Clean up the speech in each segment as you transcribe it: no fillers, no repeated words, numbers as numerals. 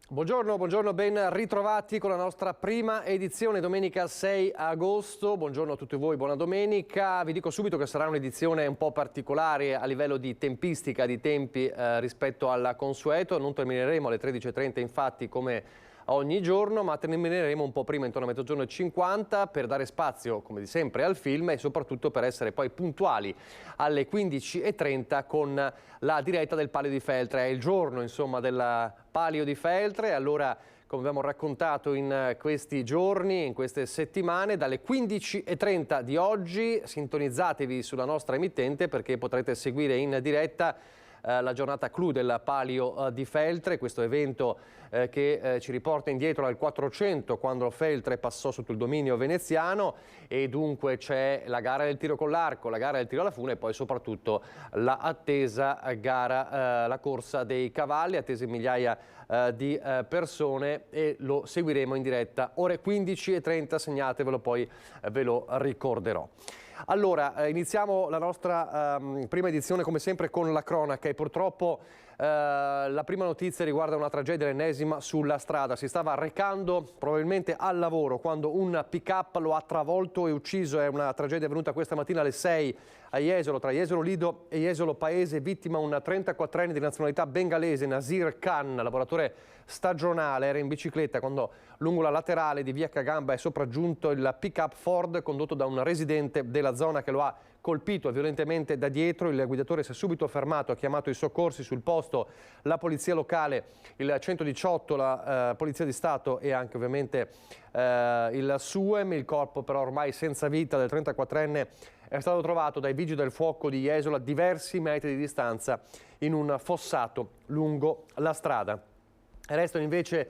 Buongiorno, ben ritrovati con la nostra prima edizione domenica 6 agosto. Buongiorno a tutti voi, buona domenica. Vi dico subito che sarà un'edizione un po' particolare a livello di tempistica, di tempi rispetto al consueto. Non termineremo alle 13:30 infatti come ogni giorno, ma termineremo un po' prima, intorno a mezzogiorno e 50, per dare spazio, come di sempre, al film e soprattutto per essere poi puntuali alle 15:30 con la diretta del Palio di Feltre. È il giorno, insomma, del Palio di Feltre. Allora, come abbiamo raccontato in questi giorni, in queste settimane, dalle 15:30 di oggi sintonizzatevi sulla nostra emittente perché potrete seguire in diretta la giornata clou del Palio di Feltre, questo evento che ci riporta indietro al 400, quando Feltre passò sotto il dominio veneziano, e dunque c'è la gara del tiro con l'arco, la gara del tiro alla fune e poi soprattutto la attesa gara, la corsa dei cavalli, attese migliaia di persone, e lo seguiremo in diretta ore 15:30, segnatevelo, poi ve lo ricorderò. Allora, iniziamo la nostra prima edizione come sempre con la cronaca e purtroppo la prima notizia riguarda una tragedia, l'ennesima sulla strada. Si stava recando probabilmente al lavoro quando un pick-up lo ha travolto e ucciso. È una tragedia avvenuta questa mattina alle 6 a Jesolo, tra Jesolo Lido e Jesolo Paese, vittima un 34enne di nazionalità bengalese, Nasir Khan, lavoratore stagionale. Era in bicicletta quando lungo la laterale di via Cagamba è sopraggiunto il pick-up Ford condotto da un residente della zona che lo ha colpito violentemente da dietro. Il guidatore si è subito fermato, ha chiamato i soccorsi, sul posto la polizia locale, il 118, la polizia di Stato e anche ovviamente il SUEM. Il corpo però ormai senza vita del 34enne è stato trovato dai vigili del fuoco di Jesolo a diversi metri di distanza in un fossato lungo la strada. Restano invece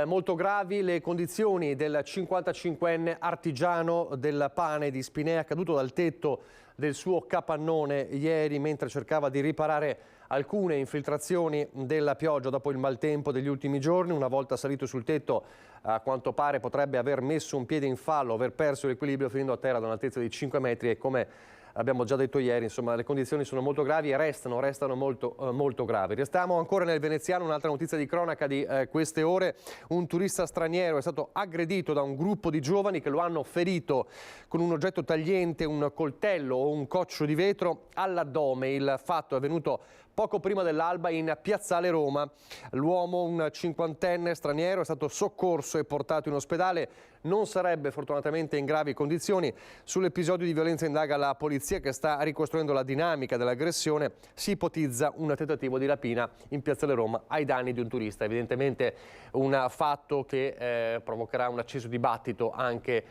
molto gravi le condizioni del 55enne artigiano del pane di Spinea, caduto dal tetto del suo capannone ieri mentre cercava di riparare alcune infiltrazioni della pioggia dopo il maltempo degli ultimi giorni. Una volta salito sul tetto, a quanto pare potrebbe aver messo un piede in fallo, aver perso l'equilibrio finendo a terra da un'altezza di 5 metri e, come abbiamo già detto ieri, insomma, le condizioni sono molto gravi e restano molto gravi. Restiamo ancora nel veneziano, un'altra notizia di cronaca di queste ore. Un turista straniero è stato aggredito da un gruppo di giovani che lo hanno ferito con un oggetto tagliente, un coltello o un coccio di vetro all'addome. Il fatto è avvenuto poco prima dell'alba in Piazzale Roma. L'uomo, un 50enne straniero, è stato soccorso e portato in ospedale. Non sarebbe fortunatamente in gravi condizioni. Sull'episodio di violenza indaga la polizia che sta ricostruendo la dinamica dell'aggressione. Si ipotizza un tentativo di rapina in Piazzale Roma ai danni di un turista. Evidentemente un fatto che provocherà un acceso dibattito anche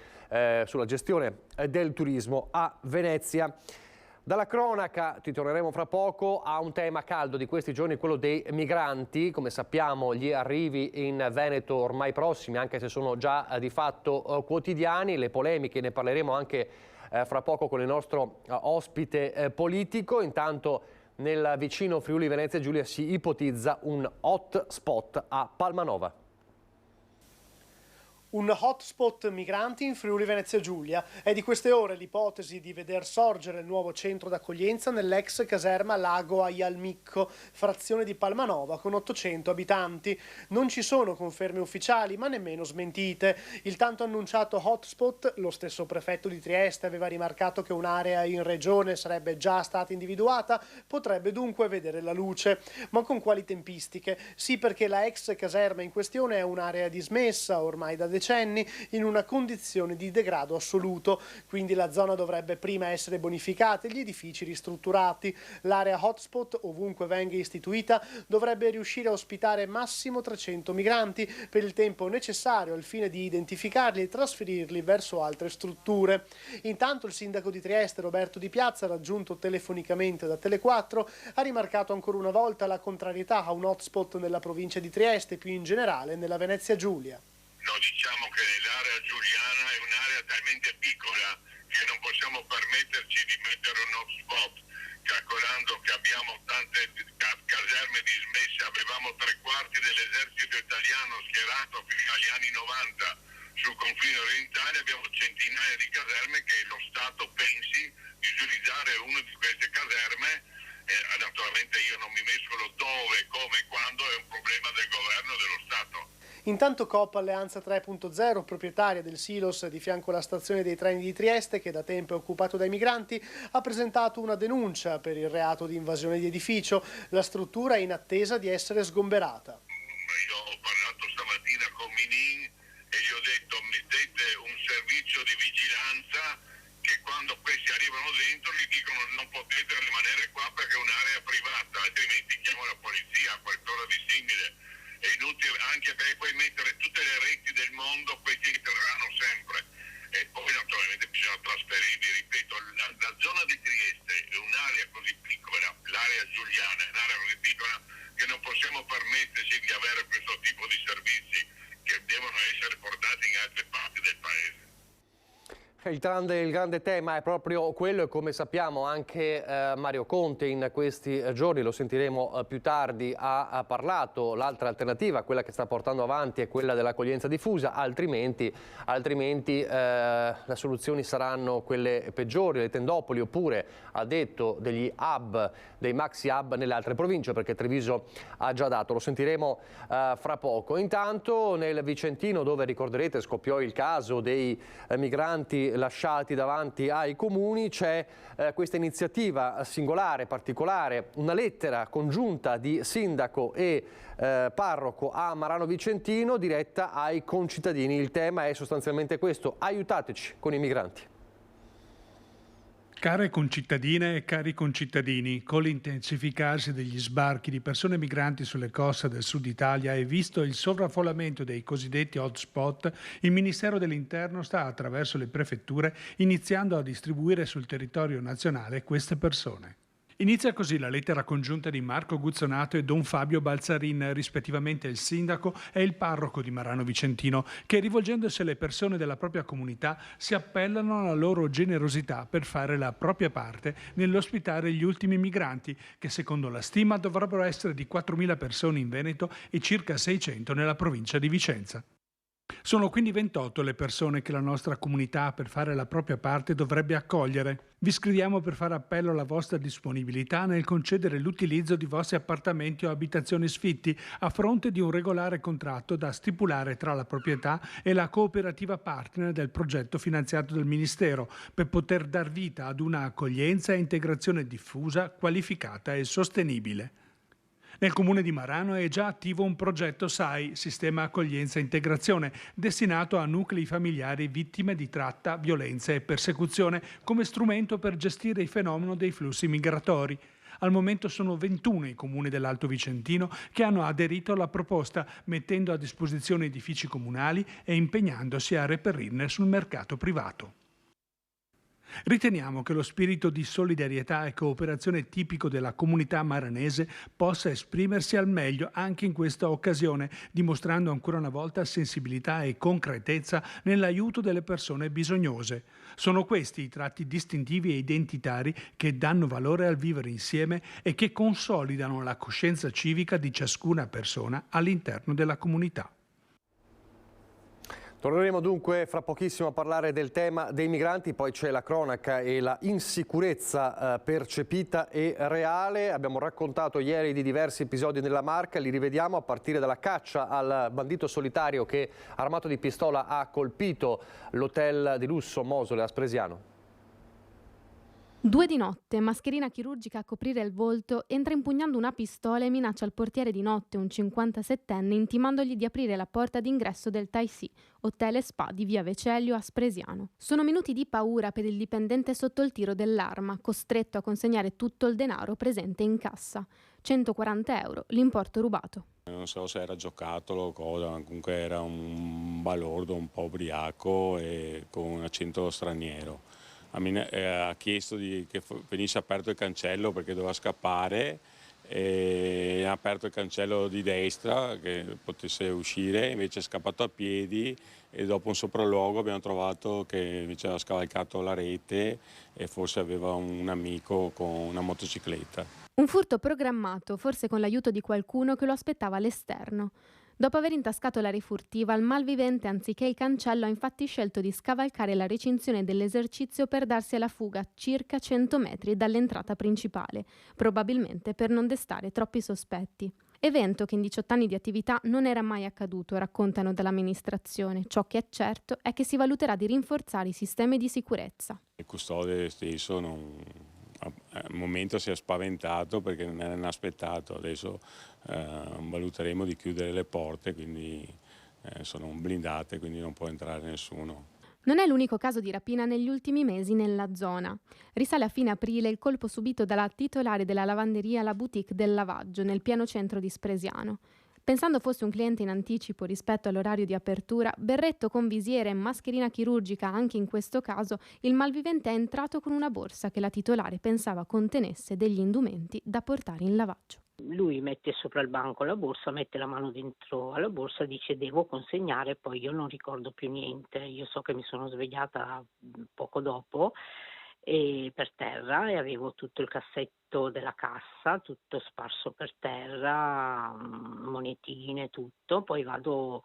sulla gestione del turismo a Venezia. Dalla cronaca, ti torneremo fra poco, a un tema caldo di questi giorni, quello dei migranti. Come sappiamo, gli arrivi in Veneto ormai prossimi, anche se sono già di fatto quotidiani. Le polemiche, ne parleremo anche fra poco con il nostro ospite politico. Intanto nel vicino Friuli Venezia Giulia si ipotizza un hotspot a Palmanova. Un hotspot migranti in Friuli Venezia Giulia. È di queste ore l'ipotesi di veder sorgere il nuovo centro d'accoglienza nell'ex caserma Lago Aialmicco, frazione di Palmanova, con 800 abitanti. Non ci sono conferme ufficiali, ma nemmeno smentite. Il tanto annunciato hotspot, lo stesso prefetto di Trieste aveva rimarcato che un'area in regione sarebbe già stata individuata, potrebbe dunque vedere la luce. Ma con quali tempistiche? Sì, perché la ex caserma in questione è un'area dismessa ormai da decenni, in una condizione di degrado assoluto, quindi la zona dovrebbe prima essere bonificata e gli edifici ristrutturati. L'area hotspot, ovunque venga istituita, dovrebbe riuscire a ospitare massimo 300 migranti per il tempo necessario al fine di identificarli e trasferirli verso altre strutture. Intanto il sindaco di Trieste, Roberto Di Piazza, raggiunto telefonicamente da Tele4, ha rimarcato ancora una volta la contrarietà a un hotspot nella provincia di Trieste e più in generale nella Venezia Giulia. No, diciamo che l'area giuliana è un'area talmente piccola che non possiamo permetterci di mettere un hotspot, calcolando che abbiamo tante caserme dismesse. Avevamo 3/4 dell'esercito italiano schierato fino agli anni 90 sul confine orientale, abbiamo centinaia di caserme che lo Stato pensi di utilizzare una di queste caserme. Naturalmente io non mi mescolo dove, come, quando, è un problema del governo dello Stato. Intanto Coop Alleanza 3.0, proprietaria del silos di fianco alla stazione dei treni di Trieste, che da tempo è occupato dai migranti, ha presentato una denuncia per il reato di invasione di edificio. La struttura è in attesa di essere sgomberata. Io ho parlato stamattina con Minin e gli ho detto: mettete un servizio di vigilanza che quando questi arrivano dentro gli dicono non potete rimanere qua perché è un'area privata, altrimenti chiamo la polizia, qualcosa di simile. È inutile, anche perché puoi mettere tutte le reti del mondo, questi entreranno sempre. E poi naturalmente bisogna trasferirli, ripeto, la zona di Trieste è un'area così piccola, l'area giuliana è un'area così piccola che non possiamo permetterci di avere questo tipo di servizi che devono essere portati in altre parti del paese. Il grande tema è proprio quello, e come sappiamo anche Mario Conte in questi giorni, lo sentiremo più tardi, ha parlato. L'altra alternativa, quella che sta portando avanti, è quella dell'accoglienza diffusa, altrimenti le soluzioni saranno quelle peggiori, le tendopoli, oppure, ha detto, degli hub, dei maxi hub nelle altre province, perché Treviso ha già dato. Lo sentiremo fra poco. Intanto nel Vicentino, dove ricorderete scoppiò il caso dei migranti lasciati davanti ai comuni, c'è questa iniziativa singolare, particolare, una lettera congiunta di sindaco e parroco a Marano Vicentino diretta ai concittadini. Il tema è sostanzialmente questo: aiutateci con i migranti. Care concittadine e cari concittadini, con l'intensificarsi degli sbarchi di persone migranti sulle coste del sud Italia e visto il sovraffollamento dei cosiddetti hotspot, il Ministero dell'Interno sta, attraverso le prefetture, iniziando a distribuire sul territorio nazionale queste persone. Inizia così la lettera congiunta di Marco Guzzonato e Don Fabio Balzarin, rispettivamente il sindaco e il parroco di Marano Vicentino, che, rivolgendosi alle persone della propria comunità, si appellano alla loro generosità per fare la propria parte nell'ospitare gli ultimi migranti, che secondo la stima dovrebbero essere di 4.000 persone in Veneto e circa 600 nella provincia di Vicenza. Sono quindi 28 le persone che la nostra comunità, per fare la propria parte, dovrebbe accogliere. Vi scriviamo per fare appello alla vostra disponibilità nel concedere l'utilizzo di vostri appartamenti o abitazioni sfitti a fronte di un regolare contratto da stipulare tra la proprietà e la cooperativa partner del progetto finanziato dal Ministero, per poter dar vita ad una accoglienza e integrazione diffusa, qualificata e sostenibile. Nel comune di Marano è già attivo un progetto SAI, Sistema Accoglienza e Integrazione, destinato a nuclei familiari vittime di tratta, violenza e persecuzione, come strumento per gestire il fenomeno dei flussi migratori. Al momento sono 21 i comuni dell'Alto Vicentino che hanno aderito alla proposta, mettendo a disposizione edifici comunali e impegnandosi a reperirne sul mercato privato. Riteniamo che lo spirito di solidarietà e cooperazione tipico della comunità maranese possa esprimersi al meglio anche in questa occasione, dimostrando ancora una volta sensibilità e concretezza nell'aiuto delle persone bisognose. Sono questi i tratti distintivi e identitari che danno valore al vivere insieme e che consolidano la coscienza civica di ciascuna persona all'interno della comunità. Torneremo dunque fra pochissimo a parlare del tema dei migranti, poi c'è la cronaca e la insicurezza percepita e reale. Abbiamo raccontato ieri di diversi episodi nella Marca, li rivediamo, a partire dalla caccia al bandito solitario che, armato di pistola, ha colpito l'hotel di lusso Mosole a Spresiano. 2 di notte, mascherina chirurgica a coprire il volto, entra impugnando una pistola e minaccia il portiere di notte, un 57enne, intimandogli di aprire la porta d'ingresso del Taisì, hotel e spa di via Vecellio a Spresiano. Sono minuti di paura per il dipendente sotto il tiro dell'arma, costretto a consegnare tutto il denaro presente in cassa. 140 euro, l'importo rubato. Non so se era giocattolo o cosa, ma comunque era un balordo un po' ubriaco e con un accento straniero. Ha chiesto che venisse aperto il cancello perché doveva scappare, e ha aperto il cancello di destra che potesse uscire, invece è scappato a piedi e dopo un sopralluogo abbiamo trovato che invece aveva scavalcato la rete e forse aveva un amico con una motocicletta. Un furto programmato, forse con l'aiuto di qualcuno che lo aspettava all'esterno. Dopo aver intascato la rifurtiva, il malvivente, anziché il cancello, ha infatti scelto di scavalcare la recinzione dell'esercizio per darsi alla fuga circa 100 metri dall'entrata principale, probabilmente per non destare troppi sospetti. Evento che in 18 anni di attività non era mai accaduto, raccontano dall'amministrazione. Ciò che è certo è che si valuterà di rinforzare i sistemi di sicurezza. Il custode stesso al momento si è spaventato perché non era inaspettato, adesso valuteremo di chiudere le porte, quindi sono blindate, quindi non può entrare nessuno. Non è l'unico caso di rapina negli ultimi mesi nella zona. Risale a fine aprile il colpo subito dalla titolare della lavanderia La Boutique del Lavaggio nel pieno centro di Spresiano. Pensando fosse un cliente in anticipo rispetto all'orario di apertura, berretto con visiera e mascherina chirurgica anche in questo caso, il malvivente è entrato con una borsa che la titolare pensava contenesse degli indumenti da portare in lavaggio. Lui mette sopra il banco la borsa, mette la mano dentro alla borsa, dice devo consegnare, poi io non ricordo più niente. Io so che mi sono svegliata poco dopo per terra e avevo tutto il cassetto della cassa, tutto sparso per terra, monetine, tutto. Poi vado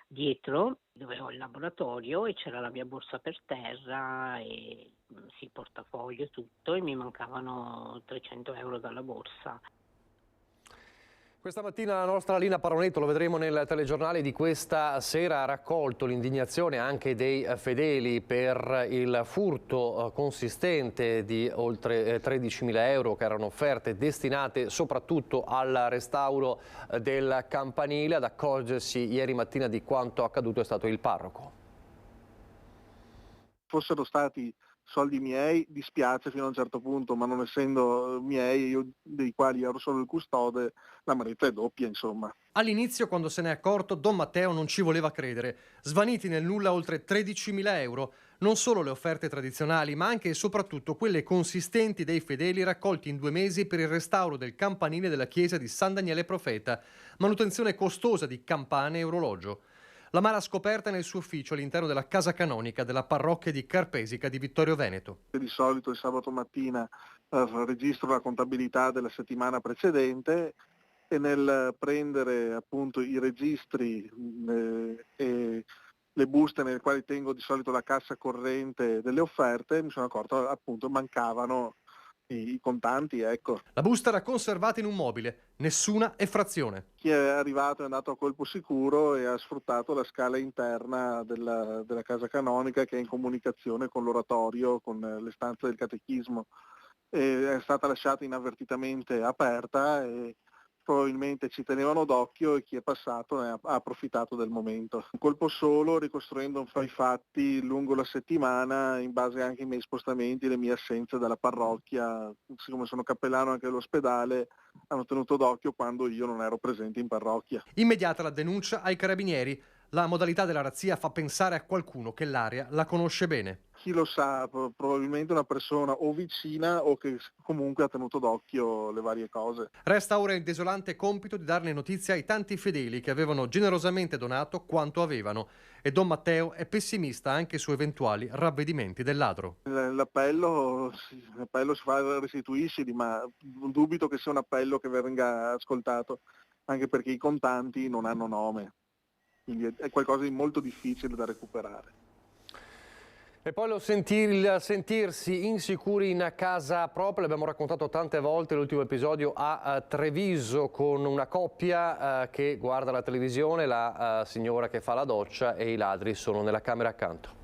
dietro dove ho il laboratorio e c'era la mia borsa per terra e il portafoglio, tutto, e mi mancavano 300 euro dalla borsa. Questa mattina la nostra Lina Paronetto, lo vedremo nel telegiornale di questa sera, ha raccolto l'indignazione anche dei fedeli per il furto consistente di oltre 13.000 euro che erano offerte destinate soprattutto al restauro del campanile. Ad accorgersi ieri mattina di quanto accaduto è stato il parroco. Fossero stati soldi miei, dispiace fino a un certo punto, ma non essendo miei, io dei quali ero solo il custode, l'amarezza è doppia, insomma. All'inizio, quando se n'è accorto, Don Matteo non ci voleva credere. Svaniti nel nulla oltre 13.000 euro, non solo le offerte tradizionali, ma anche e soprattutto quelle consistenti dei fedeli raccolti in 2 mesi per il restauro del campanile della chiesa di San Daniele Profeta, manutenzione costosa di campane e orologio. La mala scoperta nel suo ufficio all'interno della casa canonica della parrocchia di Carpesica di Vittorio Veneto. Di solito il sabato mattina registro la contabilità della settimana precedente e nel prendere appunto i registri e le buste nelle quali tengo di solito la cassa corrente delle offerte, mi sono accorto appunto mancavano i contanti, ecco. La busta era conservata in un mobile, nessuna effrazione. Chi è arrivato è andato a colpo sicuro e ha sfruttato la scala interna della casa canonica che è in comunicazione con l'oratorio, con le stanze del catechismo. È stata lasciata inavvertitamente aperta e probabilmente ci tenevano d'occhio e chi è passato ne ha approfittato del momento. Un colpo solo, ricostruendo un po' i fatti lungo la settimana, in base anche ai miei spostamenti, le mie assenze dalla parrocchia, siccome sono cappellano anche all'ospedale, hanno tenuto d'occhio quando io non ero presente in parrocchia. Immediata la denuncia ai carabinieri. La modalità della razzia fa pensare a qualcuno che l'area la conosce bene. Chi lo sa, probabilmente una persona o vicina o che comunque ha tenuto d'occhio le varie cose. Resta ora il desolante compito di darne notizia ai tanti fedeli che avevano generosamente donato quanto avevano. E Don Matteo è pessimista anche su eventuali ravvedimenti del ladro. L'appello si fa restituiscili, ma dubito che sia un appello che venga ascoltato, anche perché i contanti non hanno nome. Quindi è qualcosa di molto difficile da recuperare. E poi il sentirsi insicuri in casa propria, l'abbiamo raccontato tante volte, l'ultimo episodio a Treviso con una coppia che guarda la televisione, la signora che fa la doccia e i ladri sono nella camera accanto.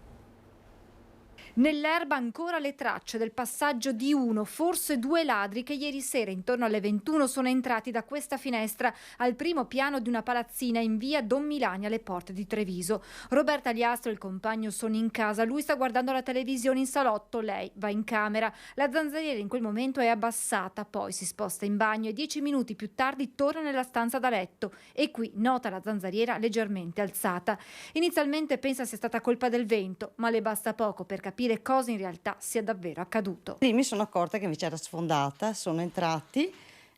Nell'erba ancora le tracce del passaggio di uno, forse 2 ladri che ieri sera intorno alle 21 sono entrati da questa finestra al primo piano di una palazzina in via Don Milani alle porte di Treviso. Roberta Liastro e il compagno sono in casa, lui sta guardando la televisione in salotto, lei va in camera. La zanzariera in quel momento è abbassata, poi si sposta in bagno e 10 minuti più tardi torna nella stanza da letto e qui nota la zanzariera leggermente alzata. Inizialmente pensa sia stata colpa del vento, ma le basta poco per capire cosa in realtà sia davvero accaduto. Lì mi sono accorta che invece era sfondata, sono entrati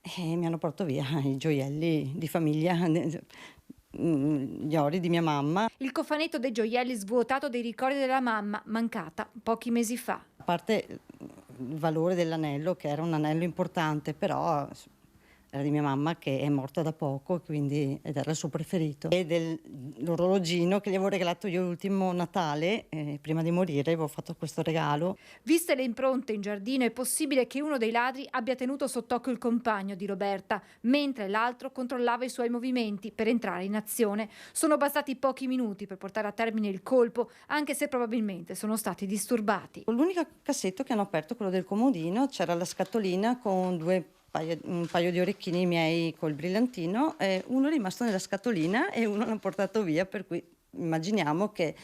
e mi hanno portato via i gioielli di famiglia, gli ori di mia mamma. Il cofanetto dei gioielli svuotato dei ricordi della mamma, mancata pochi mesi fa. A parte il valore dell'anello, che era un anello importante, però era di mia mamma che è morta da poco, quindi, ed era il suo preferito. E dell'orologino che gli avevo regalato io l'ultimo Natale, prima di morire avevo fatto questo regalo. Viste le impronte in giardino è possibile che uno dei ladri abbia tenuto sott'occhio il compagno di Roberta, mentre l'altro controllava i suoi movimenti per entrare in azione. Sono bastati pochi minuti per portare a termine il colpo, anche se probabilmente sono stati disturbati. L'unico cassetto che hanno aperto, quello del comodino, c'era la scatolina con un paio di orecchini miei col brillantino, uno è rimasto nella scatolina e uno l'hanno portato via, per cui immaginiamo che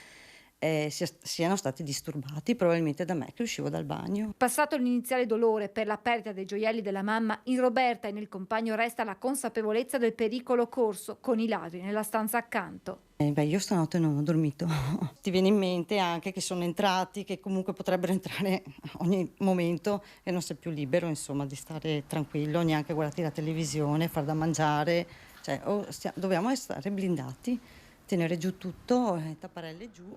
siano stati disturbati probabilmente da me che uscivo dal bagno. Passato l'iniziale dolore per la perdita dei gioielli della mamma, in Roberta e nel compagno resta la consapevolezza del pericolo corso con i ladri nella stanza accanto. Io stanotte non ho dormito. Ti viene in mente anche che sono entrati, che comunque potrebbero entrare ogni momento e non sei più libero, insomma, di stare tranquillo, neanche guardarti la televisione, far da mangiare. Cioè, dobbiamo stare blindati, tenere giù tutto, tapparelle giù.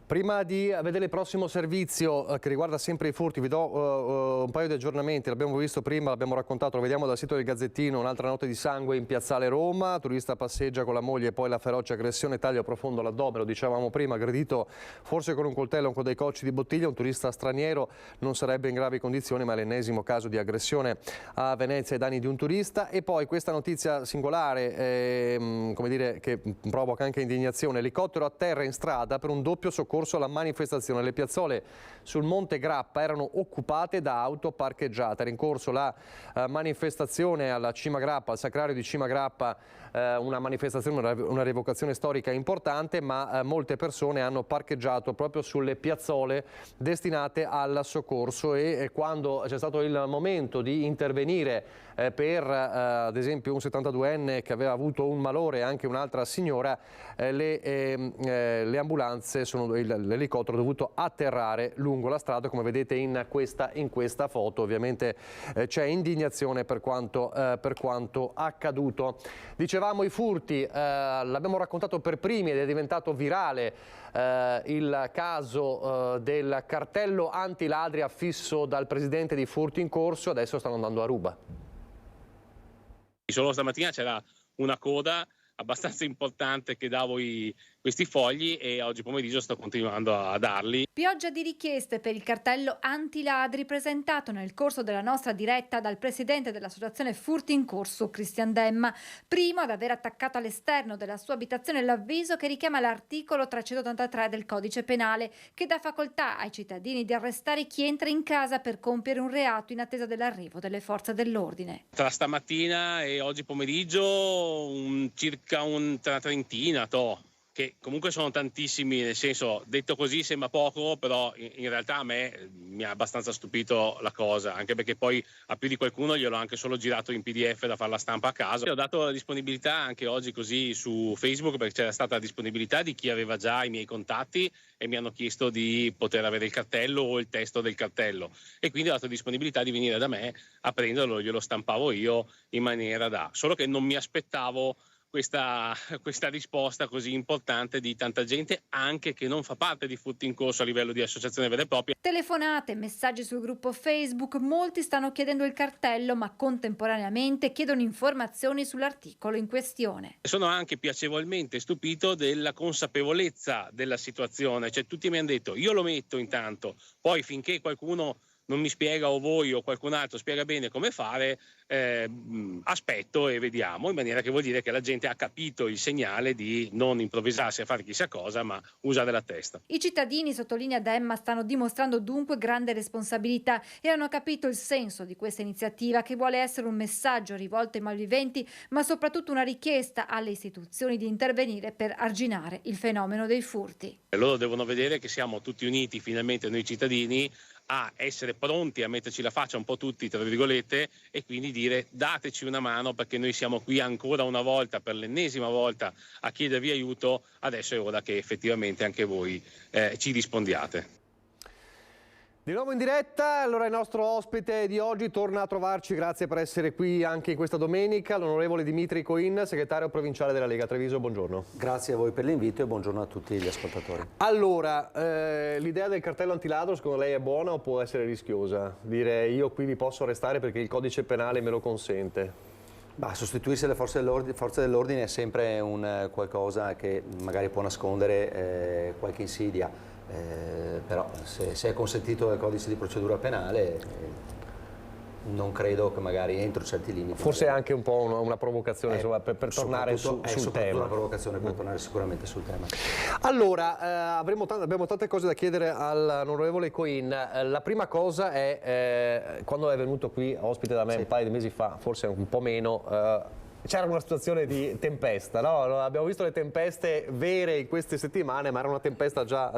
Prima di vedere il prossimo servizio che riguarda sempre i furti, vi do un paio di aggiornamenti. L'abbiamo visto prima, l'abbiamo raccontato, lo vediamo dal sito del Gazzettino. Un'altra notte di sangue in piazzale Roma, turista passeggia con la moglie e poi la feroce aggressione, taglio profondo all'addome, lo dicevamo prima, aggredito forse con un coltello o con dei cocci di bottiglia. Un turista straniero, non sarebbe in gravi condizioni, ma è l'ennesimo caso di aggressione a Venezia ai danni di un turista. E poi questa notizia singolare, come dire, che provoca anche indignazione: elicottero a terra in strada per un doppio soccorso alla manifestazione. Le piazzole sul Monte Grappa erano occupate da auto parcheggiate. Era in corso la manifestazione alla Cima Grappa, al Sacrario di Cima Grappa, una manifestazione, una rievocazione storica importante, ma molte persone hanno parcheggiato proprio sulle piazzole destinate al soccorso, e quando c'è stato il momento di intervenire per ad esempio un 72enne che aveva avuto un malore e anche un'altra signora, le ambulanze, l'elicottero è dovuto atterrare lungo la strada, come vedete in questa foto. Ovviamente c'è indignazione per quanto accaduto. Dicevamo i furti, l'abbiamo raccontato per primi ed è diventato virale il caso del cartello antiladri affisso dal presidente di Furti in Corso. Adesso stanno andando a ruba. Solo stamattina c'era una coda abbastanza importante che davo questi fogli, e oggi pomeriggio sto continuando a darli. Pioggia di richieste per il cartello antiladri presentato nel corso della nostra diretta dal presidente dell'associazione Furti in Corso, Cristian Demma, primo ad aver attaccato all'esterno della sua abitazione l'avviso che richiama l'articolo 383 del codice penale, che dà facoltà ai cittadini di arrestare chi entra in casa per compiere un reato in attesa dell'arrivo delle forze dell'ordine. Tra stamattina e oggi pomeriggio circa una trentina, che comunque sono tantissimi, nel senso, detto così sembra poco, però in realtà a me mi ha abbastanza stupito la cosa, anche perché poi a più di qualcuno gliel'ho anche solo girato in PDF da fare la stampa a casa. Ho dato la disponibilità anche oggi così su Facebook, perché c'era stata la disponibilità di chi aveva già i miei contatti e mi hanno chiesto di poter avere il cartello o il testo del cartello, e quindi ho dato disponibilità di venire da me a prenderlo, glielo stampavo io in maniera solo che non mi aspettavo questa risposta così importante di tanta gente, anche che non fa parte di Furti in Corso a livello di associazione vera e propria. Telefonate, messaggi sul gruppo Facebook, molti stanno chiedendo il cartello, ma contemporaneamente chiedono informazioni sull'articolo in questione. Sono anche piacevolmente stupito della consapevolezza della situazione, cioè tutti mi hanno detto io lo metto intanto, poi finché qualcuno non mi spiega, o voi o qualcun altro spiega bene come fare, aspetto e vediamo, in maniera che vuol dire che la gente ha capito il segnale di non improvvisarsi a fare chissà cosa, ma usare la testa. I cittadini, sottolinea Demma, stanno dimostrando dunque grande responsabilità e hanno capito il senso di questa iniziativa, che vuole essere un messaggio rivolto ai malviventi, ma soprattutto una richiesta alle istituzioni di intervenire per arginare il fenomeno dei furti. E loro devono vedere che siamo tutti uniti, finalmente noi cittadini, a essere pronti a metterci la faccia un po' tutti, tra virgolette, e quindi dire dateci una mano, perché noi siamo qui ancora una volta, per l'ennesima volta, a chiedervi aiuto. Adesso è ora che effettivamente anche voi ci rispondiate. Di nuovo in diretta, allora il nostro ospite di oggi torna a trovarci, grazie per essere qui anche in questa domenica, l'onorevole Dimitri Coin, segretario provinciale della Lega Treviso, buongiorno. Grazie a voi per l'invito e buongiorno a tutti gli ascoltatori. Allora, l'idea del cartello antiladro secondo lei è buona o può essere rischiosa? Dire io qui vi posso arrestare perché il codice penale me lo consente? Sostituirsi alle forze dell'ordine è sempre un qualcosa che magari può nascondere qualche insidia. Però se è consentito dal codice di procedura penale non credo che magari entro certi limiti. Forse è anche un po' una provocazione insomma, per tornare sul tema. Una provocazione per tornare sicuramente sul tema. Allora, abbiamo tante cose da chiedere all'onorevole Coin. La prima cosa è, quando è venuto qui ospite da me un paio di mesi fa, forse un po' meno, c'era una situazione di tempesta, no? Abbiamo visto le tempeste vere in queste settimane, ma era una tempesta già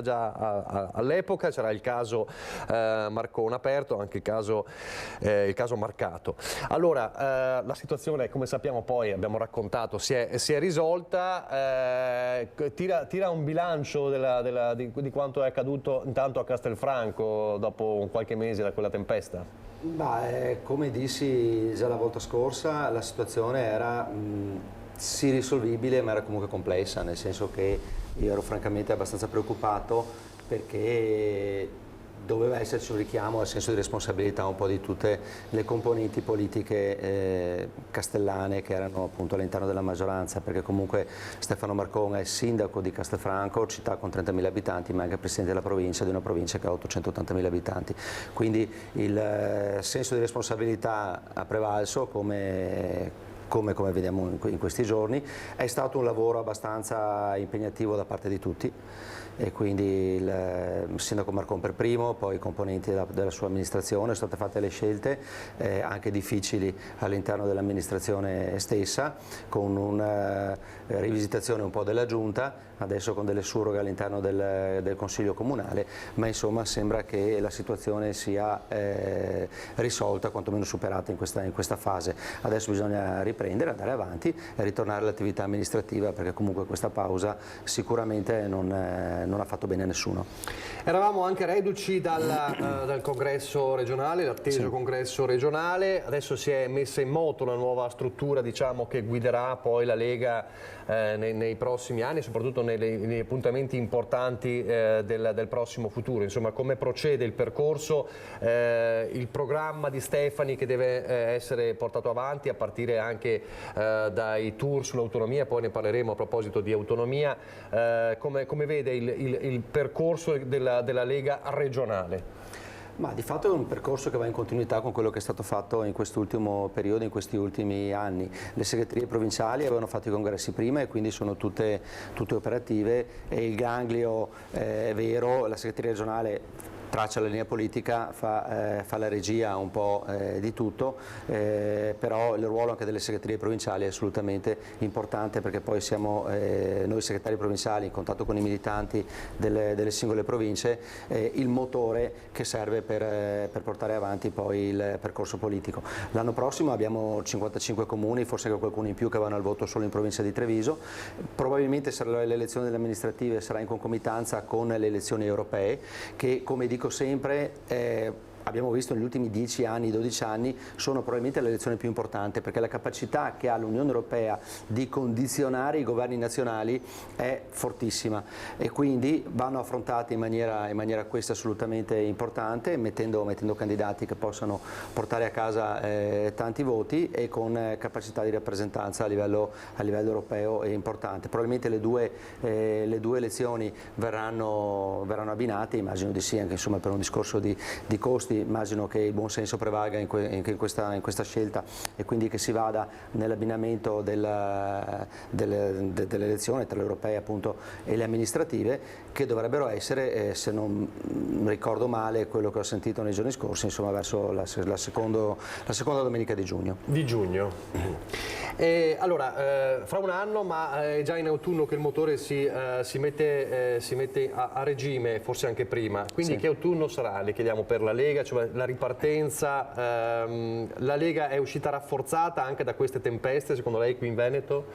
all'epoca, c'era il caso Marcona aperto, anche il caso Marcato. Allora, la situazione, come sappiamo poi, abbiamo raccontato, si è risolta, tira un bilancio di quanto è accaduto intanto a Castelfranco dopo qualche mese da quella tempesta? Come dissi già la volta scorsa, la situazione era sì risolvibile, ma era comunque complessa, nel senso che io ero francamente abbastanza preoccupato perché doveva esserci un richiamo al senso di responsabilità un po' di tutte le componenti politiche castellane che erano appunto all'interno della maggioranza, perché comunque Stefano Marcon è sindaco di Castelfranco, città con 30.000 abitanti, ma anche presidente della provincia, di una provincia che ha 880.000 abitanti. Quindi il senso di responsabilità ha prevalso come vediamo in questi giorni. È stato un lavoro abbastanza impegnativo da parte di tutti e quindi il sindaco Marcon per primo, poi i componenti della sua amministrazione, sono state fatte le scelte anche difficili all'interno dell'amministrazione stessa, con una rivisitazione un po' della giunta, adesso con delle surroghe all'interno del Consiglio Comunale, ma insomma sembra che la situazione sia risolta, quantomeno superata in questa fase. Adesso bisogna riprendere, andare avanti e ritornare all'attività amministrativa, perché comunque questa pausa sicuramente non ha fatto bene a nessuno. Eravamo anche reduci dal congresso regionale, l'atteso congresso regionale, adesso si è messa in moto una nuova struttura, diciamo, che guiderà poi la Lega nei prossimi anni, soprattutto negli appuntamenti importanti del prossimo futuro. Insomma, come procede il percorso, il programma di Stefani che deve essere portato avanti a partire anche dai tour sull'autonomia, poi ne parleremo a proposito di autonomia, come vede il percorso della Lega regionale? Di fatto è un percorso che va in continuità con quello che è stato fatto in quest'ultimo periodo, in questi ultimi anni. Le segreterie provinciali avevano fatto i congressi prima e quindi sono tutte operative, e il ganglio è vero, la segreteria regionale traccia la linea politica, fa la regia un po' di tutto, però il ruolo anche delle segreterie provinciali è assolutamente importante, perché poi siamo noi segretari provinciali in contatto con i militanti delle singole province, il motore che serve per portare avanti poi il percorso politico. L'anno prossimo abbiamo 55 comuni, forse anche qualcuno in più, che vanno al voto solo in provincia di Treviso, probabilmente l'elezione delle amministrative sarà in concomitanza con le elezioni europee, che, come dico sempre, abbiamo visto negli ultimi 10 anni, 12 anni, sono probabilmente l'elezione più importante, perché la capacità che ha l'Unione Europea di condizionare i governi nazionali è fortissima e quindi vanno affrontati in maniera questa assolutamente importante, mettendo candidati che possano portare a casa tanti voti e con capacità di rappresentanza a livello europeo è importante. Probabilmente le due elezioni verranno abbinate, immagino di sì, anche insomma per un discorso di costi. Immagino che il buon senso prevalga in questa scelta e quindi che si vada nell'abbinamento dell'elezione tra le europee appunto e le amministrative, che dovrebbero essere, se non ricordo male quello che ho sentito nei giorni scorsi, insomma verso la seconda domenica di giugno. Allora, fra un anno, ma è già in autunno che il motore si mette a regime, forse anche prima, quindi sì. Che autunno sarà, le chiediamo, per la Lega, cioè la ripartenza? La Lega è uscita rafforzata anche da queste tempeste, secondo lei, qui in Veneto?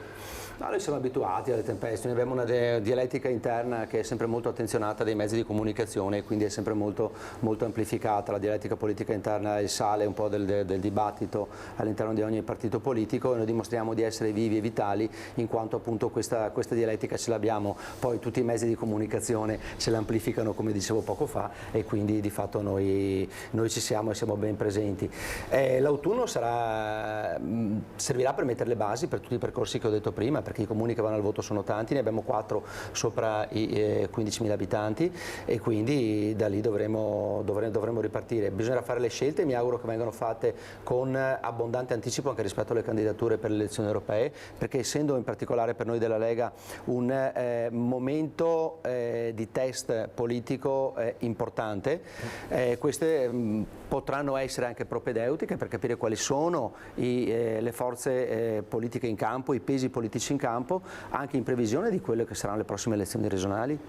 No, noi siamo abituati alle tempeste, noi abbiamo una dialettica interna che è sempre molto attenzionata dai mezzi di comunicazione, quindi è sempre molto amplificata. La dialettica politica interna è il sale un po' del dibattito all'interno di ogni partito politico, e noi dimostriamo di essere vivi e vitali in quanto appunto questa dialettica ce l'abbiamo, poi tutti i mezzi di comunicazione ce l'amplificano, come dicevo poco fa, e quindi di fatto noi ci siamo e siamo ben presenti. L'autunno servirà per mettere le basi per tutti i percorsi che ho detto prima, perché i comuni che vanno al voto sono tanti, ne abbiamo 4 sopra i 15.000 abitanti, e quindi da lì dovremo ripartire. Bisognerà fare le scelte, mi auguro che vengano fatte con abbondante anticipo anche rispetto alle candidature per le elezioni europee, perché essendo in particolare per noi della Lega un momento di test politico importante, queste potranno essere anche propedeutiche per capire quali sono le forze politiche in campo, i pesi politici in campo, anche in previsione di quelle che saranno le prossime elezioni regionali.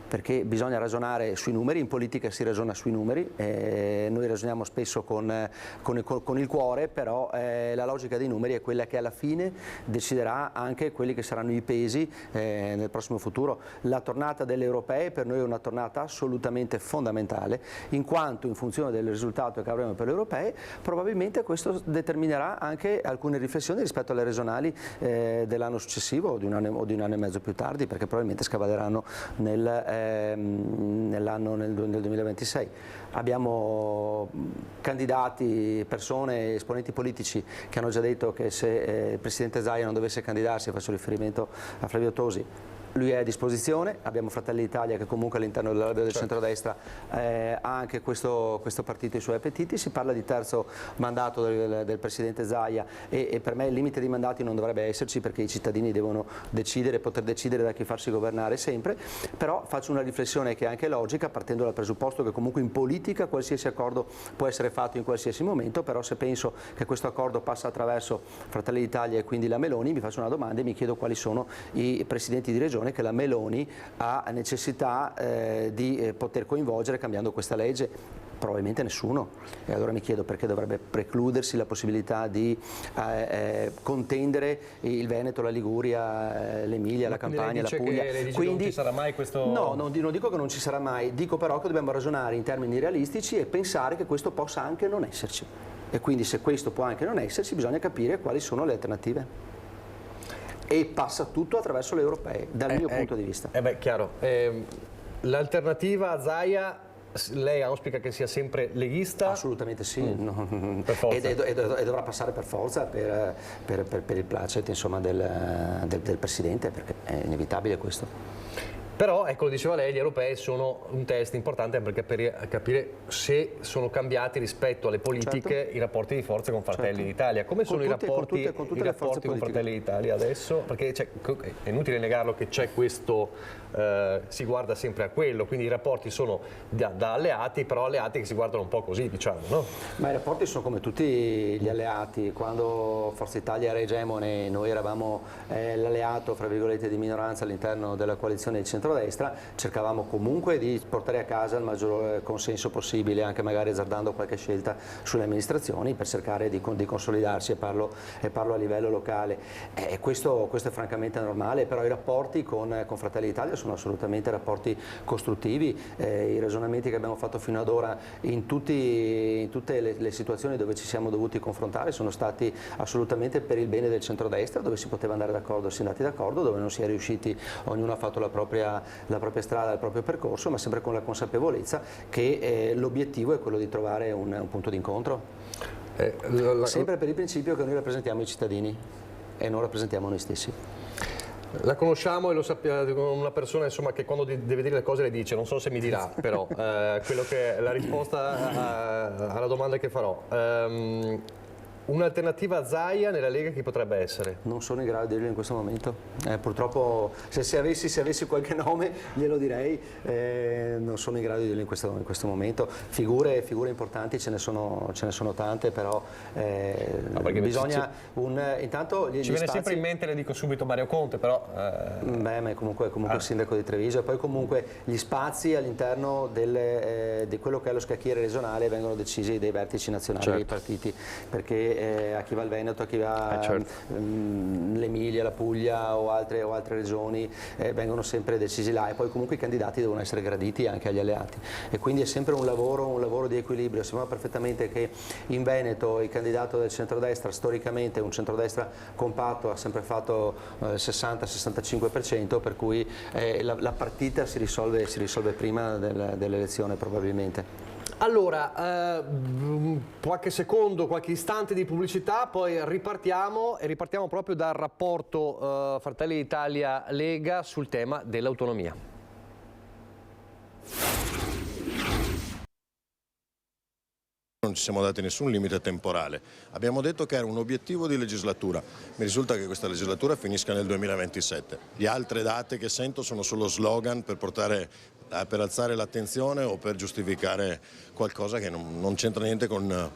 Perché bisogna ragionare sui numeri, in politica si ragiona sui numeri, noi ragioniamo spesso con il cuore, però la logica dei numeri è quella che alla fine deciderà anche quelli che saranno i pesi nel prossimo futuro. La tornata delle europee per noi è una tornata assolutamente fondamentale, in quanto in funzione del risultato che avremo per le europee probabilmente questo determinerà anche alcune riflessioni rispetto alle regionali dell'anno successivo o di un anno e mezzo più tardi, perché probabilmente scavalleranno nel 2026. Abbiamo candidati, persone, esponenti politici che hanno già detto che se il Presidente Zaia non dovesse candidarsi, faccio riferimento a Flavio Tosi, lui è a disposizione. Abbiamo Fratelli d'Italia che comunque all'interno dell'alveo del centrodestra ha anche questo partito i suoi appetiti. Si parla di terzo mandato del Presidente Zaia e per me il limite dei mandati non dovrebbe esserci, perché i cittadini devono decidere, poter decidere da chi farsi governare sempre. Però faccio una riflessione che è anche logica, partendo dal presupposto che comunque in politica qualsiasi accordo può essere fatto in qualsiasi momento, però se penso che questo accordo passa attraverso Fratelli d'Italia e quindi la Meloni, mi faccio una domanda e mi chiedo quali sono i presidenti di regione che la Meloni ha necessità di poter coinvolgere cambiando questa legge. Probabilmente nessuno, e allora mi chiedo perché dovrebbe precludersi la possibilità di contendere il Veneto, la Liguria, l'Emilia, la Campania, la Puglia. Quindi non ci sarà mai questo... No, non dico che non ci sarà mai, dico però che dobbiamo ragionare in termini realistici e pensare che questo possa anche non esserci, e quindi se questo può anche non esserci bisogna capire quali sono le alternative. E passa tutto attraverso le europee, dal mio punto di vista. Chiaro. L'alternativa a Zaia, lei auspica che sia sempre leghista? Assolutamente sì, per forza. E dovrà passare per forza per il placet, insomma, del Presidente, perché è inevitabile questo. Però, ecco, lo diceva lei, gli europei sono un test importante per capire se sono cambiati rispetto alle politiche i rapporti di forza con Fratelli d'Italia. Come sono i rapporti con Fratelli d'Italia adesso? Perché è inutile negarlo che c'è questo, si guarda sempre a quello, quindi i rapporti sono da alleati, però alleati che si guardano un po' così, diciamo, no? Ma i rapporti sono come tutti gli alleati. Quando Forza Italia era egemone, noi eravamo l'alleato, fra virgolette, di minoranza all'interno della coalizione di centrodestra, cercavamo comunque di portare a casa il maggior consenso possibile, anche magari azzardando qualche scelta sulle amministrazioni per cercare di consolidarsi, e parlo a livello locale. Questo è francamente normale, però i rapporti con Fratelli d'Italia sono assolutamente rapporti costruttivi. I ragionamenti che abbiamo fatto fino ad ora in tutte le situazioni dove ci siamo dovuti confrontare sono stati assolutamente per il bene del centrodestra, dove si poteva andare d'accordo si è andati d'accordo, dove non si è riusciti ognuno ha fatto la propria strada, il proprio percorso, ma sempre con la consapevolezza che l'obiettivo è quello di trovare un punto d'incontro. Sempre per il principio che noi rappresentiamo i cittadini e non rappresentiamo noi stessi. La conosciamo e lo sappiamo, una persona insomma che quando deve dire le cose le dice, non so se mi dirà però quello che è la risposta alla domanda che farò. Un'alternativa a Zaia nella Lega chi potrebbe essere? Non sono in grado di dirlo in questo momento. Purtroppo se avessi qualche nome glielo direi, non sono in grado di dirlo in questo momento. Figure importanti ce ne sono tante, però bisogna intanto ci viene sempre in mente, le dico subito, Mario Conte, però ma è comunque il sindaco di Treviso, e poi comunque gli spazi all'interno di quello che è lo scacchiere regionale vengono decisi dai vertici nazionali dei partiti, perché che a chi va al Veneto, a chi va l'Emilia, la Puglia o altre regioni vengono sempre decisi là, e poi comunque i candidati devono essere graditi anche agli alleati, e quindi è sempre un lavoro di equilibrio. Sappiamo perfettamente che in Veneto il candidato del centrodestra, storicamente un centrodestra compatto, ha sempre fatto 60-65%, per cui la partita si risolve prima dell'elezione probabilmente. Allora, qualche secondo, qualche istante di pubblicità, poi ripartiamo proprio dal rapporto Fratelli d'Italia-Lega sul tema dell'autonomia. Non ci siamo dati nessun limite temporale, abbiamo detto che era un obiettivo di legislatura, mi risulta che questa legislatura finisca nel 2027, le altre date che sento sono solo slogan per alzare l'attenzione o per giustificare qualcosa che non c'entra niente con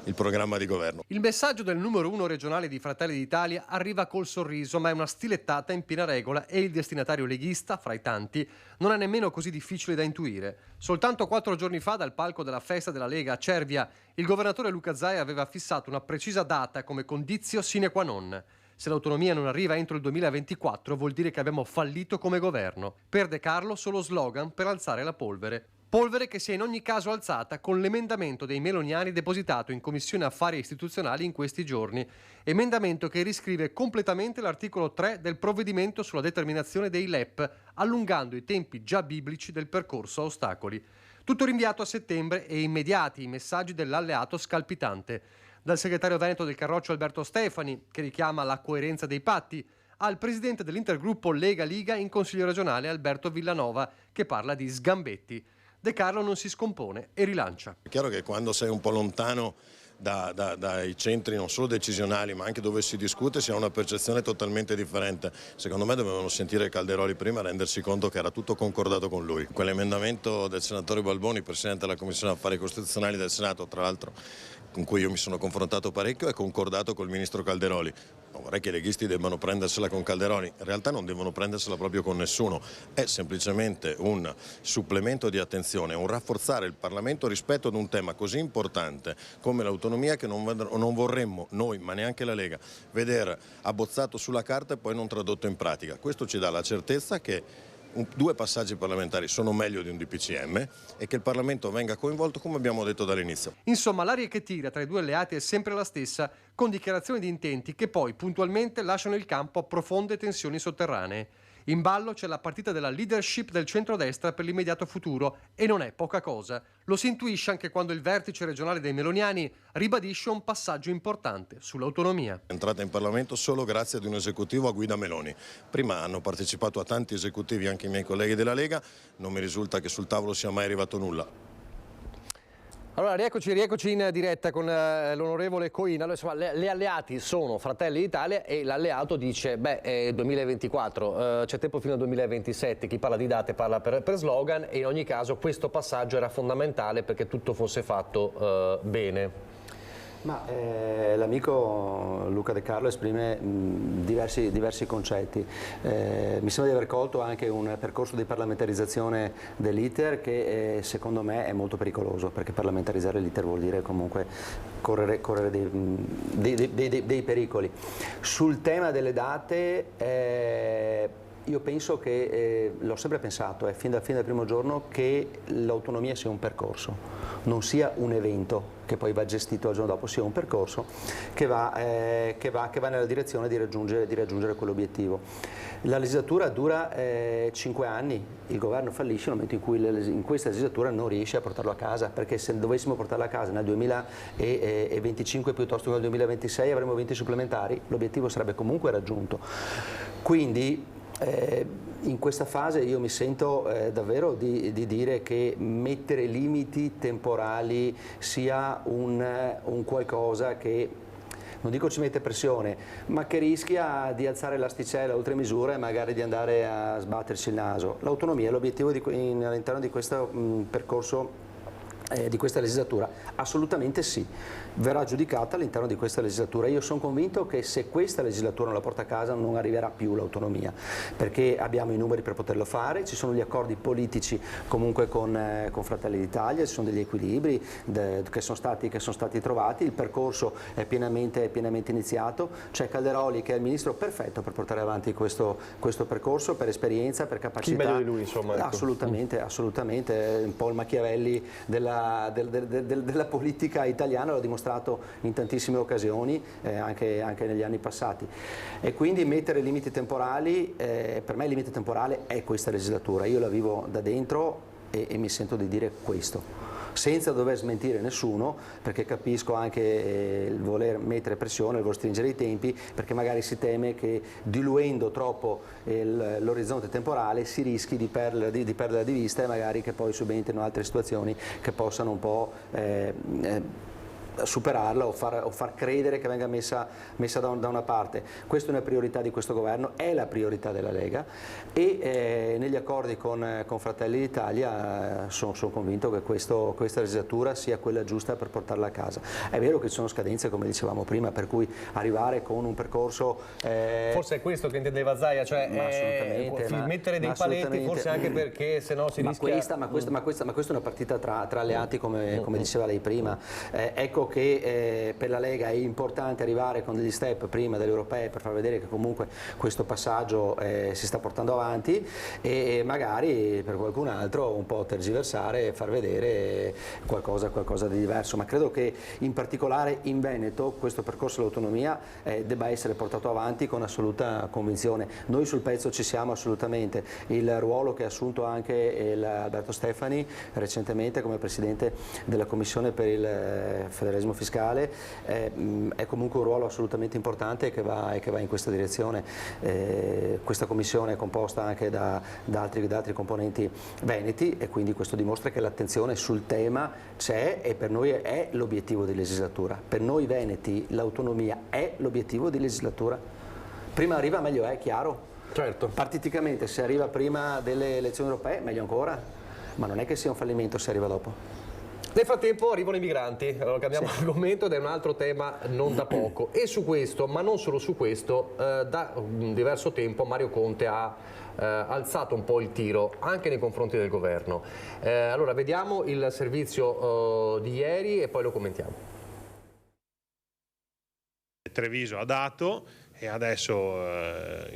il programma di governo. Il messaggio del numero 1 regionale di Fratelli d'Italia arriva col sorriso, ma è una stilettata in piena regola, e il destinatario leghista, fra i tanti, non è nemmeno così difficile da intuire. Soltanto 4 giorni fa, dal palco della festa della Lega a Cervia, il governatore Luca Zaia aveva fissato una precisa data come condizio sine qua non. Se l'autonomia non arriva entro il 2024 vuol dire che abbiamo fallito come governo. Per De Carlo solo slogan per alzare la polvere. Polvere che si è in ogni caso alzata con l'emendamento dei meloniani depositato in Commissione Affari Istituzionali in questi giorni. Emendamento che riscrive completamente l'articolo 3 del provvedimento sulla determinazione dei LEP, allungando i tempi già biblici del percorso a ostacoli. Tutto rinviato a settembre e immediati i messaggi dell'alleato scalpitante. Dal segretario veneto del Carroccio Alberto Stefani, che richiama la coerenza dei patti, al presidente dell'intergruppo Lega-Liga in Consiglio regionale Alberto Villanova, che parla di sgambetti. De Carlo non si scompone e rilancia. È chiaro che quando sei un po' lontano dai centri non solo decisionali ma anche dove si discute si ha una percezione totalmente differente. Secondo me dovevano sentire Calderoli prima e rendersi conto che era tutto concordato con lui. Quell'emendamento del senatore Balboni, presidente della Commissione Affari Costituzionali del Senato, tra l'altro con cui io mi sono confrontato parecchio, è concordato col ministro Calderoli. Non vorrei che i leghisti debbano prendersela con Calderoli, in realtà non devono prendersela proprio con nessuno, è semplicemente un supplemento di attenzione, un rafforzare il Parlamento rispetto ad un tema così importante come l'autonomia, che non vorremmo noi, ma neanche la Lega, vedere abbozzato sulla carta e poi non tradotto in pratica. Questo ci dà la certezza che 2 passaggi parlamentari sono meglio di un DPCM e che il Parlamento venga coinvolto, come abbiamo detto dall'inizio. Insomma, l'aria che tira tra i due alleati è sempre la stessa, con dichiarazioni di intenti che poi puntualmente lasciano il campo a profonde tensioni sotterranee. In ballo c'è la partita della leadership del centrodestra per l'immediato futuro, e non è poca cosa. Lo si intuisce anche quando il vertice regionale dei meloniani ribadisce un passaggio importante sull'autonomia. È entrata in Parlamento solo grazie ad un esecutivo a guida Meloni. Prima hanno partecipato a tanti esecutivi anche i miei colleghi della Lega, non mi risulta che sul tavolo sia mai arrivato nulla. Allora, rieccoci in diretta con l'onorevole Coina. Allora, insomma, le alleati sono Fratelli d'Italia e l'alleato dice, è 2024, c'è tempo fino al 2027, chi parla di date parla per slogan, e in ogni caso questo passaggio era fondamentale perché tutto fosse fatto bene. Ma l'amico Luca De Carlo esprime diversi concetti. Mi sembra di aver colto anche un percorso di parlamentarizzazione dell'iter che secondo me è molto pericoloso, perché parlamentarizzare l'iter vuol dire comunque correre dei pericoli. Sul tema delle date io penso che, l'ho sempre pensato, fin dal primo giorno, che l'autonomia sia un percorso, non sia un evento che poi va gestito il giorno dopo, sia un percorso che va nella direzione di raggiungere quell'obiettivo. La legislatura dura 5 anni, il governo fallisce nel momento in cui in questa legislatura non riesce a portarlo a casa, perché se dovessimo portarlo a casa nel 2025 piuttosto che nel 2026 avremo 20 supplementari, l'obiettivo sarebbe comunque raggiunto. Quindi in questa fase io mi sento davvero di dire che mettere limiti temporali sia un qualcosa che, non dico ci mette pressione, ma che rischia di alzare l'asticella oltre misura e magari di andare a sbatterci il naso. L'autonomia è l'obiettivo all'interno di questo percorso di questa legislatura? Assolutamente sì, verrà giudicata all'interno di questa legislatura. Io sono convinto che se questa legislatura non la porta a casa non arriverà più l'autonomia, perché abbiamo i numeri per poterlo fare, ci sono gli accordi politici comunque con Fratelli d'Italia, ci sono degli equilibri che sono stati trovati, il percorso è pienamente iniziato, c'è Calderoli che è il ministro perfetto per portare avanti questo percorso, per esperienza, per capacità. Chi meglio di lui, insomma? Ecco. Assolutamente, un po' il Machiavelli della politica italiana, l'ho dimostrato in tantissime occasioni, anche negli anni passati, e quindi mettere limiti temporali, per me il limite temporale è questa legislatura, io la vivo da dentro e mi sento di dire questo, senza dover smentire nessuno, perché capisco anche il voler mettere pressione, il voler stringere i tempi, perché magari si teme che diluendo troppo l'orizzonte temporale si rischi di perderla di vista e magari che poi subentrino altre situazioni che possano un po' superarla o far credere che venga messa da una parte. Questa è una priorità di questo governo, è la priorità della Lega e negli accordi con Fratelli d'Italia sono convinto che questa legislatura sia quella giusta per portarla a casa. È vero che ci sono scadenze, come dicevamo prima, per cui arrivare con un percorso... Forse è questo che intendeva Zaia, cioè mettere dei paletti, forse anche perché se no si rischia... Ma questa è una partita tra alleati, come diceva lei prima. Ecco che per la Lega è importante arrivare con degli step prima delle europee per far vedere che comunque questo passaggio si sta portando avanti e magari per qualcun altro un po' tergiversare e far vedere qualcosa di diverso, ma credo che in particolare in Veneto questo percorso dell'autonomia debba essere portato avanti con assoluta convinzione. Noi sul pezzo ci siamo assolutamente, il ruolo che ha assunto anche Alberto Stefani recentemente come Presidente della Commissione per il federalismo fiscale è comunque un ruolo assolutamente importante che va in questa direzione. Questa commissione è composta anche da altri componenti veneti e quindi questo dimostra che l'attenzione sul tema c'è e per noi è l'obiettivo di legislatura. Per noi veneti l'autonomia è l'obiettivo di legislatura. Prima arriva meglio è, chiaro? Certo. Partiticamente se arriva prima delle elezioni europee meglio ancora, ma non è che sia un fallimento se arriva dopo. Nel frattempo arrivano i migranti, allora cambiamo argomento ed è un altro tema non da poco e su questo, ma non solo su questo, da diverso tempo Mario Conte ha alzato un po' il tiro anche nei confronti del governo. Allora vediamo il servizio di ieri e poi lo commentiamo. Treviso ha dato e adesso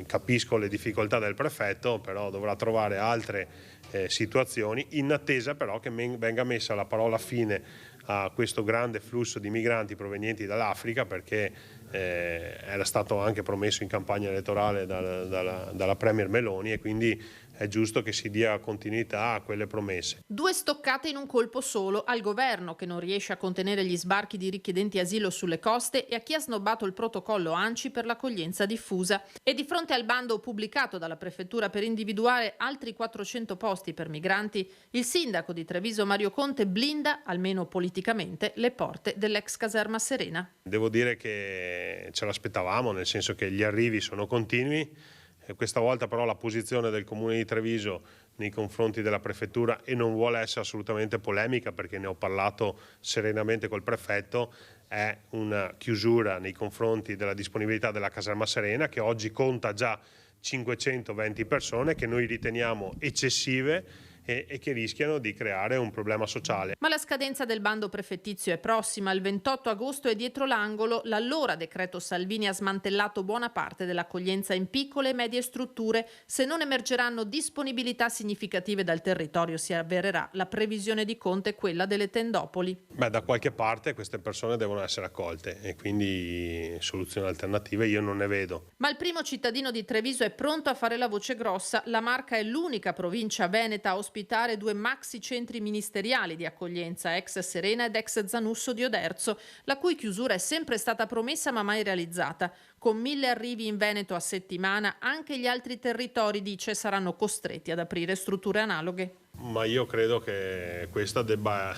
capisco le difficoltà del prefetto, però dovrà trovare altre situazioni in attesa però che venga messa la parola fine a questo grande flusso di migranti provenienti dall'Africa, perché era stato anche promesso in campagna elettorale dalla Premier Meloni e quindi è giusto che si dia continuità a quelle promesse. 2 stoccate in un colpo solo al governo che non riesce a contenere gli sbarchi di richiedenti asilo sulle coste e a chi ha snobbato il protocollo ANCI per l'accoglienza diffusa. E di fronte al bando pubblicato dalla prefettura per individuare altri 400 posti per migranti, il sindaco di Treviso Mario Conte blinda, almeno politicamente, le porte dell'ex caserma Serena. Devo dire che ce l'aspettavamo, nel senso che gli arrivi sono continui. Questa volta però la posizione del Comune di Treviso nei confronti della Prefettura, e non vuole essere assolutamente polemica perché ne ho parlato serenamente col Prefetto, è una chiusura nei confronti della disponibilità della caserma Serena, che oggi conta già 520 persone che noi riteniamo eccessive e che rischiano di creare un problema sociale. Ma la scadenza del bando prefettizio è prossima, il 28 agosto è dietro l'angolo, l'allora decreto Salvini ha smantellato buona parte dell'accoglienza in piccole e medie strutture, se non emergeranno disponibilità significative dal territorio si avvererà la previsione di Conte, quella delle tendopoli. Da qualche parte queste persone devono essere accolte e quindi soluzioni alternative io non ne vedo. Ma il primo cittadino di Treviso è pronto a fare la voce grossa, la Marca è l'unica provincia veneta a ospitare 2 maxi centri ministeriali di accoglienza, ex Serena ed ex Zanusso di Oderzo, la cui chiusura è sempre stata promessa ma mai realizzata. Con 1000 arrivi in Veneto a settimana, anche gli altri territori, dice, saranno costretti ad aprire strutture analoghe. Ma io credo che questa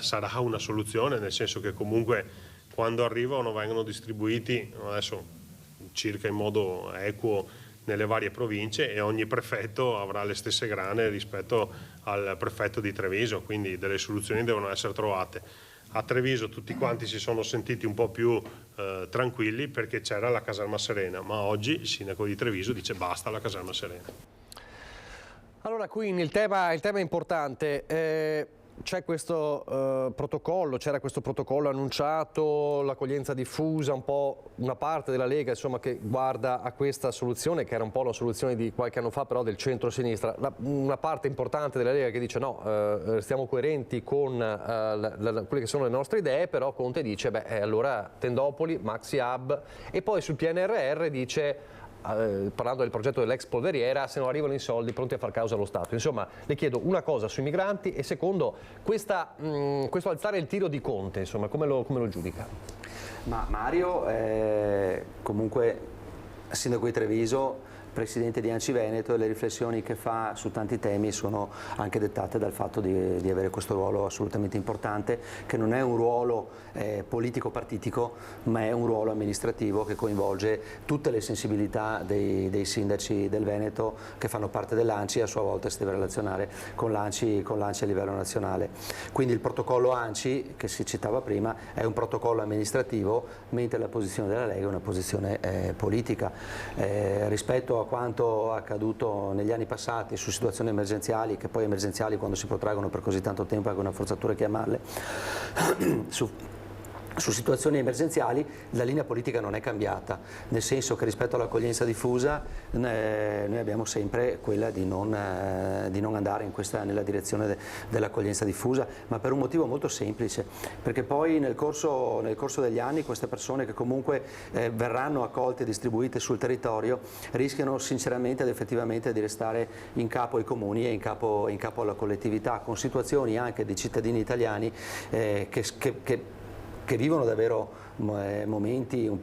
sarà una soluzione, nel senso che comunque quando arrivano vengono distribuiti adesso circa in modo equo nelle varie province, e ogni prefetto avrà le stesse grane rispetto al prefetto di Treviso, quindi delle soluzioni devono essere trovate. A Treviso tutti quanti si sono sentiti un po' più tranquilli perché c'era la caserma Serena, ma oggi il sindaco di Treviso dice basta la caserma Serena. Allora, quindi il tema è importante. C'è questo protocollo, c'era questo protocollo annunciato, l'accoglienza diffusa, un po' una parte della Lega, insomma, che guarda a questa soluzione, che era un po' la soluzione di qualche anno fa, però del centro-sinistra. Una parte importante della Lega che dice no, restiamo coerenti con quelle che sono le nostre idee, però Conte dice, allora Tendopoli, Maxi Hub, e poi sul PNRR dice, parlando del progetto dell'ex polveriera, se non arrivano i soldi pronti a far causa allo Stato. Insomma, le chiedo una cosa sui migranti e secondo, questo alzare il tiro di Conte, insomma, come lo giudica? Ma Mario è comunque sindaco di Treviso, presidente di ANCI Veneto, e le riflessioni che fa su tanti temi sono anche dettate dal fatto di avere questo ruolo assolutamente importante, che non è un ruolo politico-partitico, ma è un ruolo amministrativo che coinvolge tutte le sensibilità dei sindaci del Veneto che fanno parte dell'ANCI, e a sua volta si deve relazionare con l'ANCI a livello nazionale. Quindi il protocollo ANCI, che si citava prima, è un protocollo amministrativo, mentre la posizione della Lega è una posizione politica. Rispetto a quanto accaduto negli anni passati su situazioni emergenziali, che poi emergenziali quando si protraggono per così tanto tempo è anche una forzatura chiamarle, su situazioni emergenziali la linea politica non è cambiata, nel senso che rispetto all'accoglienza diffusa noi abbiamo sempre quella di non andare nella direzione dell'accoglienza diffusa, ma per un motivo molto semplice, perché poi nel corso degli anni queste persone che comunque verranno accolte e distribuite sul territorio rischiano sinceramente ed effettivamente di restare in capo ai comuni e in capo alla collettività, con situazioni anche di cittadini italiani che vivono davvero momenti, in un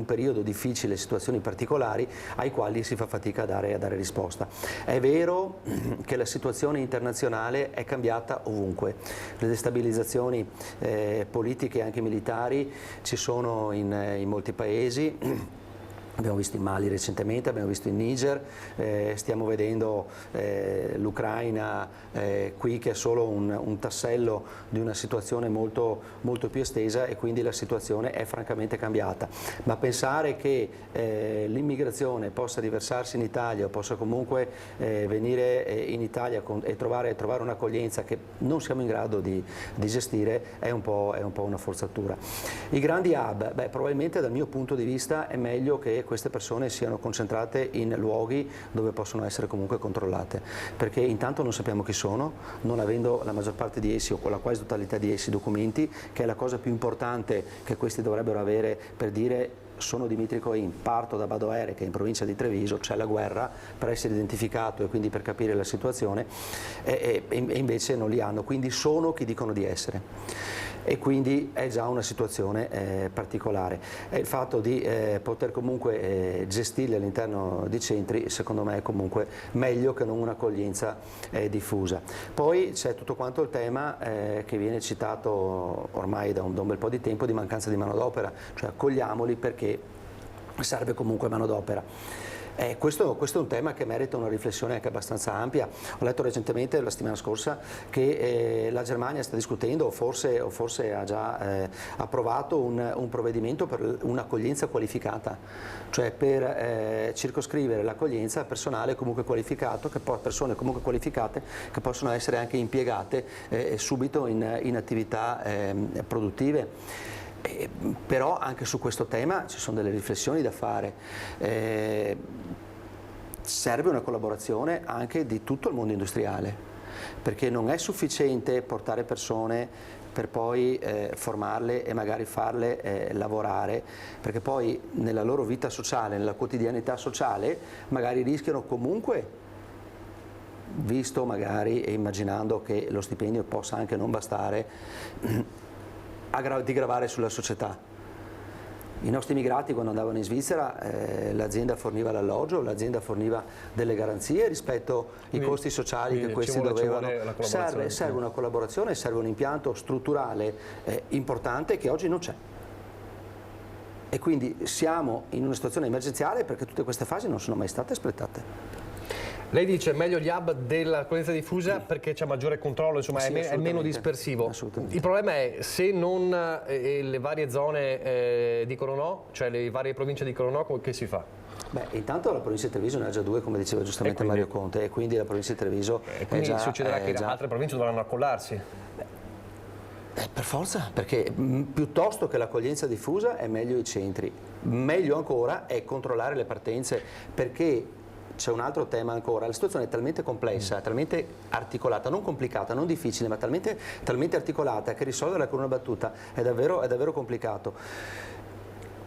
periodo difficile, situazioni particolari ai quali si fa fatica a dare risposta. È vero che la situazione internazionale è cambiata ovunque, le destabilizzazioni politiche e anche militari ci sono in molti paesi. Abbiamo visto in Mali recentemente, abbiamo visto in Niger, stiamo vedendo l'Ucraina qui che è solo un tassello di una situazione molto, molto più estesa, e quindi la situazione è francamente cambiata. Ma pensare che l'immigrazione possa riversarsi in Italia o possa comunque venire in Italia e trovare un'accoglienza che non siamo in grado di gestire è un po' una forzatura. I grandi hub, probabilmente dal mio punto di vista è meglio che queste persone siano concentrate in luoghi dove possono essere comunque controllate, perché intanto non sappiamo chi sono, non avendo la maggior parte di essi o con la quasi totalità di essi documenti, che è la cosa più importante che questi dovrebbero avere per dire sono Dimitri Coin, parto da Badoere che è in provincia di Treviso, c'è la guerra, per essere identificato e quindi per capire la situazione, e invece non li hanno, quindi sono chi dicono di essere. E quindi è già una situazione particolare. E il fatto di poter comunque gestirli all'interno di centri, secondo me è comunque meglio che non un'accoglienza diffusa. Poi c'è tutto quanto il tema che viene citato ormai da un bel po' di tempo, di mancanza di manodopera, cioè accogliamoli perché serve comunque manodopera. Questo è un tema che merita una riflessione anche abbastanza ampia. Ho letto recentemente, la settimana scorsa, che la Germania sta discutendo, o forse ha già approvato un provvedimento per un'accoglienza qualificata, cioè per circoscrivere l'accoglienza a personale comunque qualificato, persone comunque qualificate che possono essere anche impiegate subito in attività produttive. Però anche su questo tema ci sono delle riflessioni da fare. Serve una collaborazione anche di tutto il mondo industriale, perché non è sufficiente portare persone per poi formarle e magari farle lavorare, perché poi nella loro vita sociale, nella quotidianità sociale, magari rischiano comunque, visto magari e immaginando che lo stipendio possa anche non bastare, di gravare sulla società. I nostri immigrati quando andavano in Svizzera l'azienda forniva l'alloggio, l'azienda forniva delle garanzie rispetto ai costi sociali che questi dovevano. Serve una collaborazione, serve un impianto strutturale importante che oggi non c'è. E quindi siamo in una situazione emergenziale perché tutte queste fasi non sono mai state espletate. Lei dice meglio gli hub dell'accoglienza diffusa perché c'è maggiore controllo, insomma Sì, è meno dispersivo. Il problema è se non le varie zone dicono no, cioè le varie province dicono no, che si fa? Beh, intanto la provincia di Treviso ne ha già 2, come diceva giustamente Mario Conte, e quindi la provincia di Treviso quindi è già, succederà che altre province dovranno accollarsi. Per forza, perché piuttosto che l'accoglienza diffusa è meglio i centri. Meglio ancora è controllare le partenze, perché c'è un altro tema ancora, la situazione è talmente complessa, talmente articolata, non complicata, non difficile, ma talmente articolata che risolverla con una battuta è davvero complicato.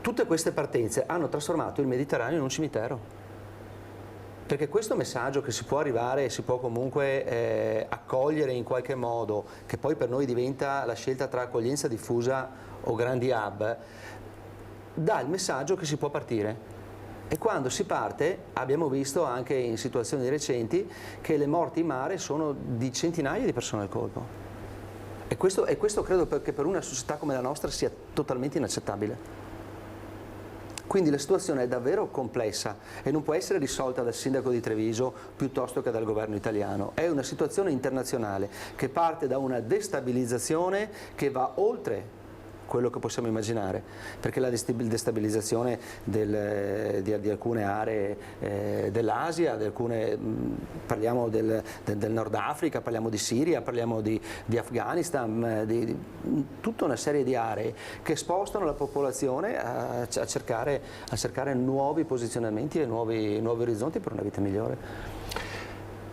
Tutte queste partenze hanno trasformato il Mediterraneo in un cimitero. Perché questo messaggio che si può arrivare, si può comunque accogliere in qualche modo, che poi per noi diventa la scelta tra accoglienza diffusa o grandi hub, dà il messaggio che si può partire. E quando si parte, abbiamo visto anche in situazioni recenti che le morti in mare sono di centinaia di persone al colpo. E questo credo che per una società come la nostra sia totalmente inaccettabile. Quindi la situazione è davvero complessa e non può essere risolta dal sindaco di Treviso piuttosto che dal governo italiano. È una situazione internazionale che parte da una destabilizzazione che va oltre quello che possiamo immaginare, perché la destabilizzazione di alcune aree dell'Asia, parliamo del Nord Africa, parliamo di Siria, parliamo di Afghanistan, di tutta una serie di aree che spostano la popolazione a cercare nuovi posizionamenti e nuovi orizzonti per una vita migliore.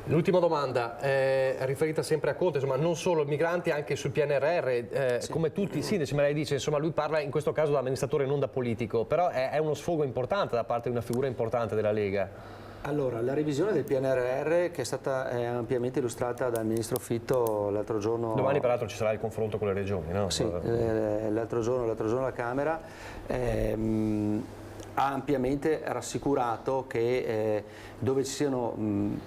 L'ultima domanda è riferita sempre a Conte, insomma non solo migranti, anche sul PNRR, sì. Come tutti i sindaci, ma lei dice, insomma lui parla in questo caso da amministratore non da politico, però è uno sfogo importante da parte di una figura importante della Lega. Allora, la revisione del PNRR che è stata ampiamente illustrata dal Ministro Fitto l'altro giorno... Domani peraltro ci sarà il confronto con le regioni, no? Sì, l'altro giorno alla Camera ha ampiamente rassicurato che dove ci siano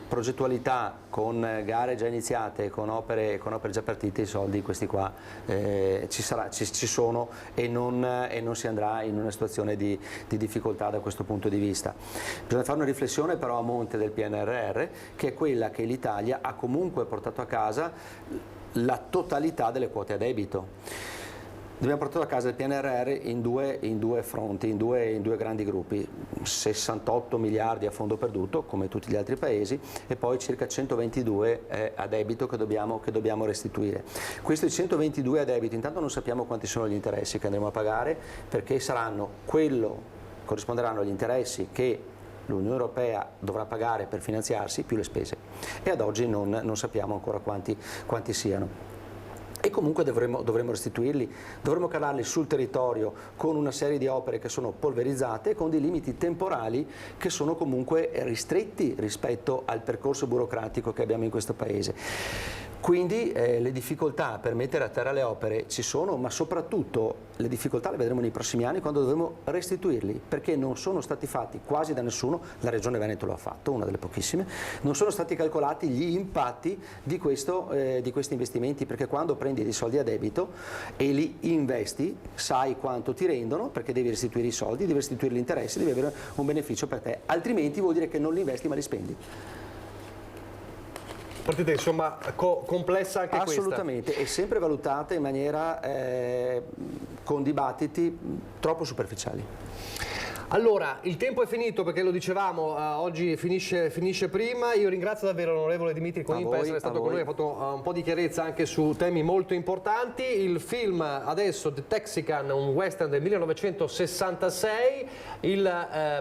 progettualità con gare già iniziate, con opere già partite, i soldi questi qua ci sono e non si andrà in una situazione di difficoltà da questo punto di vista. Bisogna fare una riflessione però a monte del PNRR, che è quella che l'Italia ha comunque portato a casa la totalità delle quote a debito. Abbiamo portato a casa il PNRR in due fronti, in due grandi gruppi, 68 miliardi a fondo perduto, come tutti gli altri paesi, e poi circa 122 a debito che dobbiamo restituire. Questi 122 a debito, intanto non sappiamo quanti sono gli interessi che andremo a pagare, perché corrisponderanno agli interessi che l'Unione Europea dovrà pagare per finanziarsi, più le spese, e ad oggi non sappiamo ancora quanti siano. E comunque dovremo restituirli, dovremo calarli sul territorio con una serie di opere che sono polverizzate e con dei limiti temporali che sono comunque ristretti rispetto al percorso burocratico che abbiamo in questo Paese. Quindi le difficoltà per mettere a terra le opere ci sono, ma soprattutto le difficoltà le vedremo nei prossimi anni quando dovremo restituirli, perché non sono stati fatti quasi da nessuno, la Regione Veneto lo ha fatto, una delle pochissime, non sono stati calcolati gli impatti di questi investimenti, perché quando prendi dei soldi a debito e li investi sai quanto ti rendono, perché devi restituire i soldi, devi restituire gli interessi, devi avere un beneficio per te, altrimenti vuol dire che non li investi ma li spendi. Partita insomma complessa anche questa. Assolutamente, e sempre valutata in maniera con dibattiti troppo superficiali. Allora, il tempo è finito perché lo dicevamo, oggi finisce prima. Io ringrazio davvero l'onorevole Dimitri Conin per essere stato con noi, ha fatto un po' di chiarezza anche su temi molto importanti. Il film adesso, The Texican, un western del 1966,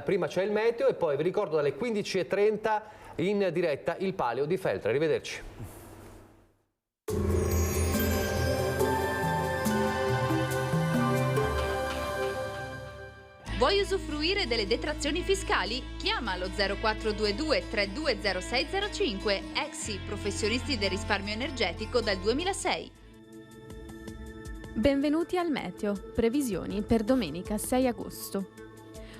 prima c'è il meteo e poi vi ricordo dalle 15:30 in diretta il Palio di Feltre. Arrivederci. Vuoi usufruire delle detrazioni fiscali? Chiama lo 0422 320605. Exi, professionisti del risparmio energetico dal 2006. Benvenuti al Meteo. Previsioni per domenica 6 agosto.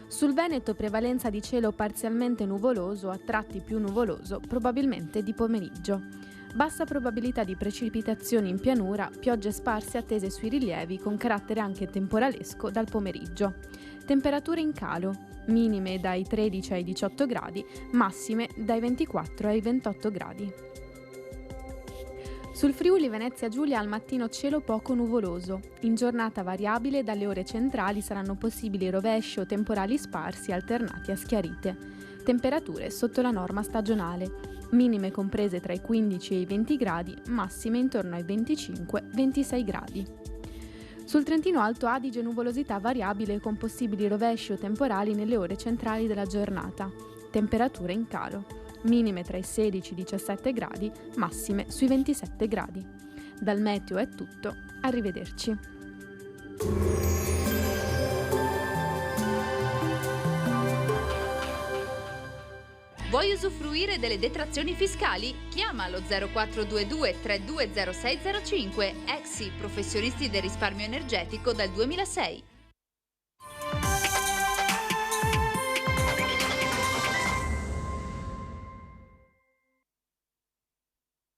Sul Veneto prevalenza di cielo parzialmente nuvoloso, a tratti più nuvoloso, probabilmente di pomeriggio. Bassa probabilità di precipitazioni in pianura, piogge sparse attese sui rilievi con carattere anche temporalesco dal pomeriggio. Temperature in calo, minime dai 13 ai 18 gradi, massime dai 24 ai 28 gradi. Sul Friuli Venezia Giulia al mattino cielo poco nuvoloso. In giornata variabile dalle ore centrali saranno possibili rovesci o temporali sparsi alternati a schiarite. Temperature sotto la norma stagionale. Minime comprese tra i 15 e i 20 gradi, massime intorno ai 25-26 gradi. Sul Trentino Alto Adige nuvolosità variabile con possibili rovesci o temporali nelle ore centrali della giornata. Temperature in calo. Minime tra i 16 e i 17 gradi, massime sui 27 gradi. Dal meteo è tutto, arrivederci. Vuoi usufruire delle detrazioni fiscali? Chiama lo 0422 320605 Exi, professionisti del risparmio energetico dal 2006.